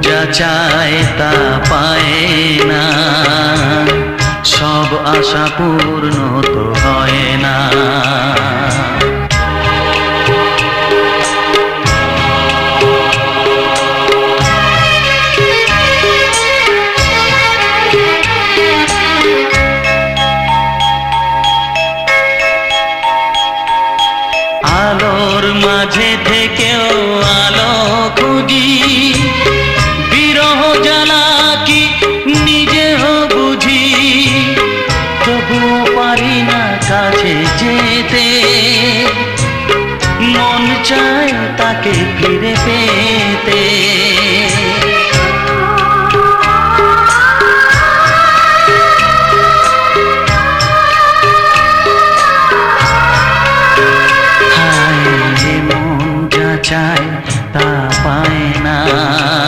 যা চায় তা পায় না, সব আশা পূর্ণ তো হয় না। আলোর মাঝে থেকে